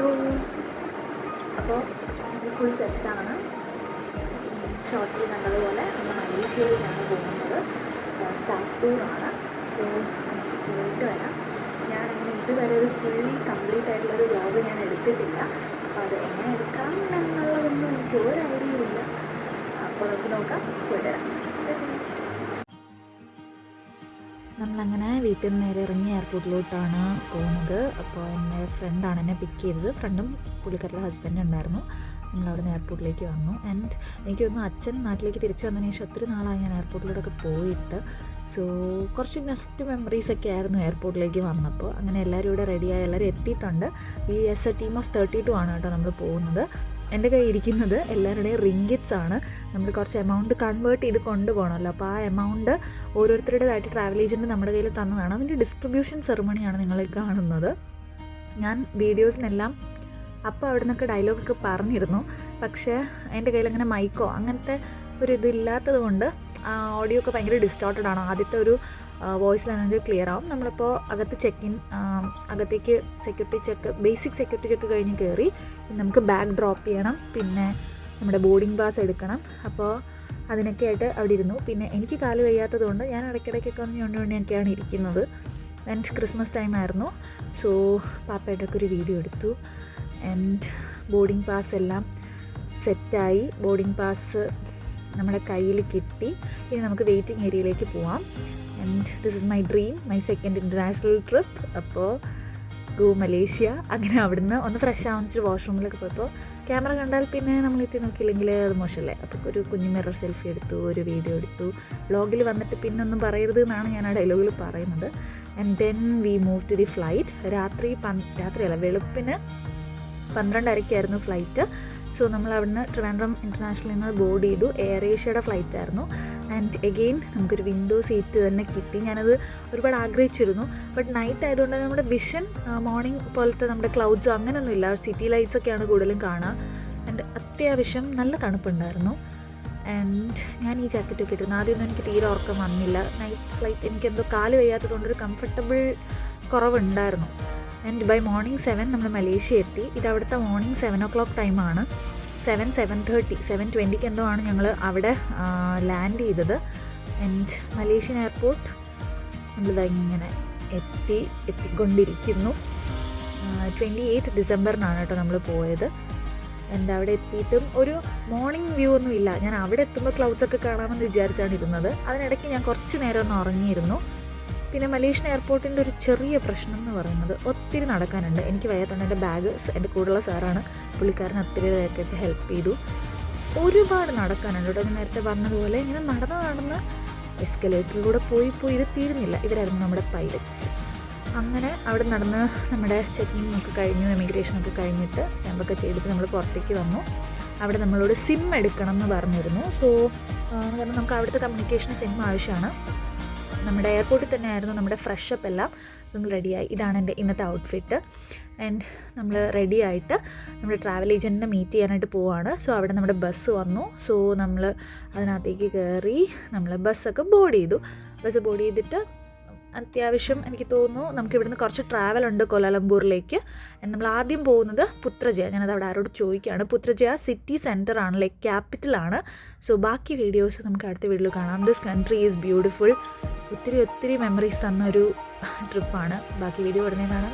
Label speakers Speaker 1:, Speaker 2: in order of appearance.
Speaker 1: Hello. അപ്പോൾ full സെറ്റാണ്. ഷോർട്സിൽ കണ്ടതുപോലെ നമ്മൾ മലേഷ്യയിലാണ് പോകുന്നത്. സ്റ്റാഫ് ടൂറാണ്. സോ നമുക്ക് പോയിട്ട് വരാം. ഞാനങ്ങനെ ഇതുവരെ ഒരു ഫുള്ളി കംപ്ലീറ്റ് ആയിട്ടുള്ളൊരു വ്ലോഗ് ഞാൻ എടുത്തിട്ടില്ല. അപ്പോൾ അത് എങ്ങനെ എടുക്കാം എന്നുള്ളതൊന്നും എനിക്ക് ഒരു ഐഡിയ ഇല്ല. അപ്പോൾ നമുക്ക് നോക്കാം, പോയിട്ട് വരാം. നമ്മളങ്ങനെ വീട്ടിൽ നിന്ന് നേരെ ഇറങ്ങി എയർപോർട്ടിലോട്ടാണ് പോകുന്നത്. അപ്പോൾ എൻ്റെ ഫ്രണ്ടാണ് എന്നെ പിക്ക് ചെയ്തത്. ഫ്രണ്ടും പുള്ളിക്കാരുടെ ഹസ്ബൻഡ് ഉണ്ടായിരുന്നു. നമ്മളവിടെ നിന്ന് എയർപോർട്ടിലേക്ക് വന്നു. ആൻഡ് എനിക്ക് തോന്നുന്നു അച്ഛൻ നാട്ടിലേക്ക് തിരിച്ചു വന്നതിന് ശേഷം ഒത്തിരി നാളായി ഞാൻ എയർപോർട്ടിലോട്ടൊക്കെ പോയിട്ട്. സോ കുറച്ച് നെക്സ്റ്റ് മെമ്മറീസൊക്കെ ആയിരുന്നു എയർപോർട്ടിലേക്ക് വന്നപ്പോൾ. അങ്ങനെ എല്ലാവരും ഇവിടെ റെഡിയായി, എല്ലാവരും എത്തിയിട്ടുണ്ട്. എ ടീം ഓഫ് 32 ആണ് കേട്ടോ നമ്മൾ പോകുന്നത്. എൻ്റെ കയ്യിൽ ഇരിക്കുന്നത് എല്ലാവരുടെയും റിങ്കിറ്റ്സ് ആണ്. നമ്മൾ കുറച്ച് എമൗണ്ട് കൺവേർട്ട് ചെയ്ത് കൊണ്ടുപോകണമല്ലോ. അപ്പോൾ ആ എമൗണ്ട് ഓരോരുത്തരുടേതായിട്ട് ട്രാവൽ ഏജൻറ്റ് നമ്മുടെ കയ്യിൽ തന്നതാണ്. അതിൻ്റെ ഡിസ്ട്രിബ്യൂഷൻ സെറിമണിയാണ് നിങ്ങൾ കാണുന്നത്. ഞാൻ വീഡിയോസിനെല്ലാം അപ്പോൾ അവിടെ നിന്നൊക്കെ ഡയലോഗൊക്കെ പറഞ്ഞിരുന്നു. പക്ഷേ എൻ്റെ കയ്യിൽ അങ്ങനെ മൈക്കോ അങ്ങനത്തെ ഒരു ഇതില്ലാത്തത് കൊണ്ട് ഓഡിയോ ഒക്കെ ഭയങ്കര ഡിസ്റ്റോർട്ടഡ് ആണ്. ആദ്യത്തെ ഒരു വോയിസിലാണെങ്കിൽ ക്ലിയർ ആവും. നമ്മളിപ്പോൾ അകത്തേക്ക് security check, basic security check കഴിഞ്ഞ് കയറി നമുക്ക് ബാഗ് ഡ്രോപ്പ് ചെയ്യണം. പിന്നെ നമ്മുടെ ബോർഡിംഗ് പാസ് എടുക്കണം. അപ്പോൾ അതിനൊക്കെ ആയിട്ട് അവിടെ ഇരുന്നു. പിന്നെ എനിക്ക് കാല് വയ്യാത്തത് കൊണ്ട് ഞാൻ ഇടയ്ക്കിടയ്ക്കൊക്കെ ഒന്ന് ഞൊണ്ടിയൊക്കെയാണ് ഇരിക്കുന്നത്. ആൻഡ് ക്രിസ്മസ് ടൈം ആയിരുന്നു. സോ പാപ്പയായിട്ടൊക്കെ ഒരു വീഡിയോ എടുത്തു. ആൻഡ് ബോർഡിംഗ് പാസ് എല്ലാം സെറ്റായി. ബോർഡിംഗ് പാസ് നമ്മുടെ കയ്യിൽ കിട്ടി. ഇനി നമുക്ക് വെയിറ്റിംഗ് ഏരിയയിലേക്ക് പോവാം. And this is my dream, my second international trip. അപ്പോൾ ഗോ മലേഷ്യ. അങ്ങനെ അവിടുന്ന് ഒന്ന് ഫ്രഷ് ആവുന്നിട്ട് വാഷ്റൂമിലൊക്കെ പോയപ്പോൾ ക്യാമറ കണ്ടാൽ പിന്നെ നമ്മൾ എത്തി നോക്കിയില്ലെങ്കിൽ അത് മോശമല്ലേ. അപ്പോൾ ഒരു കുഞ്ഞു മിറർ സെൽഫി എടുത്തു, ഒരു വീഡിയോ എടുത്തു. വ്ളോഗിൽ വന്നിട്ട് പിന്നെ ഒന്നും പറയരുത് എന്നാണ് ഞാൻ ആ ഡയലോഗിൽ പറയുന്നത്. And then we move to the flight. രാത്രിയല്ല, വെളുപ്പിന് 12:30 ഫ്ലൈറ്റ്. സോ നമ്മൾ അവിടുന്ന് ട്രിവാൻഡ്രം ഇൻ്റർനാഷണലിൽ നിന്ന് ബോർഡ് ചെയ്തു. എയർ ഏഷ്യയുടെ ഫ്ലൈറ്റ് ആയിരുന്നു. ആൻഡ് എഗെയിൻ നമുക്കൊരു വിൻഡോ സീറ്റ് തന്നെ കിട്ടി. ഞാനത് ഒരുപാട് ആഗ്രഹിച്ചിരുന്നു. ബട്ട് നൈറ്റ് ആയതുകൊണ്ട് നമ്മുടെ വിഷൻ മോർണിംഗ് പോലത്തെ നമ്മുടെ ക്ലൗഡ്സോ അങ്ങനെയൊന്നുമില്ല. സിറ്റി ലൈറ്റ്സൊക്കെയാണ് കൂടുതലും കാണുക. ആൻഡ് അത്യാവശ്യം നല്ല തണുപ്പുണ്ടായിരുന്നു. ആൻഡ് ഞാൻ ഈ ജാക്കറ്റൊക്കെ ഇട്ടിരുന്നു. ആദ്യമൊന്നും എനിക്ക് തീരെ ഉറക്കം വന്നില്ല. നൈറ്റ് ഫ്ലൈറ്റ് എനിക്കെന്തോ കാല് വയ്യാത്തത് കൊണ്ടൊരു കംഫർട്ടബിൾ കുറവുണ്ടായിരുന്നു. ആൻഡ് ബൈ മോർണിംഗ് 7 നമ്മൾ മലേഷ്യ എത്തി. ഇത് അവിടുത്തെ മോർണിംഗ് 7 o'clock ടൈമാണ്. 7:30 7:20 എന്തോ ആണ് ഞങ്ങൾ അവിടെ ലാൻഡ് ചെയ്തത്. ആൻഡ് മലേഷ്യൻ എയർപോർട്ട് നമ്മളിത് ഇങ്ങനെ എത്തിക്കൊണ്ടിരിക്കുന്നു. 28 ഡിസംബറിനാണ് കേട്ടോ നമ്മൾ പോയത്. ആൻഡ് അവിടെ എത്തിയിട്ടും ഒരു മോർണിംഗ് വ്യൂ ഒന്നും ഇല്ല. ഞാൻ അവിടെ എത്തുമ്പോൾ ക്ലൗഡ്സൊക്കെ കാണാമെന്ന് വിചാരിച്ചാണ് ഇരുന്നത്. അതിനിടയ്ക്ക് ഞാൻ കുറച്ച് നേരം ഒന്ന് ഉറങ്ങിയിരുന്നു. പിന്നെ മലേഷ്യൻ എയർപോർട്ടിൻ്റെ ഒരു ചെറിയ പ്രശ്നം എന്ന് പറയുന്നത് ഒത്തിരി നടക്കാനുണ്ട്. എനിക്ക് വയ്യാത്തതുകൊണ്ട് എൻ്റെ ബാഗ് എൻ്റെ കൂടെയുള്ള സാറാണ്, പുള്ളിക്കാരൻ ഒത്തിരി നേരത്തെ ഹെൽപ്പ് ചെയ്തു. ഒരുപാട് നടക്കാനുണ്ട് കേട്ടോ. ഞാൻ നേരത്തെ പറഞ്ഞതുപോലെ ഇങ്ങനെ നടന്ന് എസ്കലേറ്ററിലൂടെ പോയി ഇത് തീരുന്നില്ല. ഇവരായിരുന്നു നമ്മുടെ പൈലറ്റ്സ്. അങ്ങനെ അവിടെ നടന്ന് നമ്മുടെ ചെക്കിങ് ഒക്കെ കഴിഞ്ഞു, എമിഗ്രേഷനൊക്കെ കഴിഞ്ഞിട്ട് സ്റ്റാമ്പൊക്കെ ചെയ്തിട്ട് നമ്മൾ പുറത്തേക്ക് വന്നു. അവിടെ നമ്മളോട് സിം എടുക്കണം എന്ന് പറഞ്ഞിരുന്നു. സോ കാരണം നമുക്ക് അവിടുത്തെ കമ്മ്യൂണിക്കേഷൻ സിം ആവശ്യമാണ്. നമ്മുടെ എയർപോർട്ടിൽ തന്നെ ആയിരുന്നു നമ്മുടെ ഫ്രഷപ്പ് എല്ലാം. നമ്മൾ റെഡിയായി. ഇതാണ് എൻ്റെ ഇന്നത്തെ ഔട്ട്ഫിറ്റ്. ആൻഡ് നമ്മൾ റെഡി ആയിട്ട് നമ്മുടെ ട്രാവൽ ഏജൻറ്റിനെ മീറ്റ് ചെയ്യാനായിട്ട് പോവുകയാണ്. സോ അവിടെ നമ്മുടെ ബസ് വന്നു. സോ നമ്മൾ അതിനകത്തേക്ക് കയറി നമ്മൾ ബസ്സൊക്കെ ബോർഡ് ചെയ്തു. ബസ് ബോർഡ് ചെയ്തിട്ട് അത്യാവശ്യം എനിക്ക് തോന്നുന്നു നമുക്ക് ഇവിടുന്ന് കുറച്ച് ട്രാവലുണ്ട് കോലാലംപൂറിലേക്ക്. നമ്മൾ ആദ്യം പോകുന്നത് പുത്രജയ. ഞാനത് അവിടെ ആരോട് ചോദിക്കുകയാണ്. പുത്രജയ സിറ്റി സെൻറ്ററാണ്, ലൈക്ക് ക്യാപിറ്റലാണ്. സോ ബാക്കി വീഡിയോസ് നമുക്ക് അടുത്ത വീഡിയോയിൽ കാണാം. This country is beautiful. ഒത്തിരി മെമ്മറീസ് തന്നൊരു ട്രിപ്പാണ്. ബാക്കി വീഡിയോ ഉടനെ കാണാം.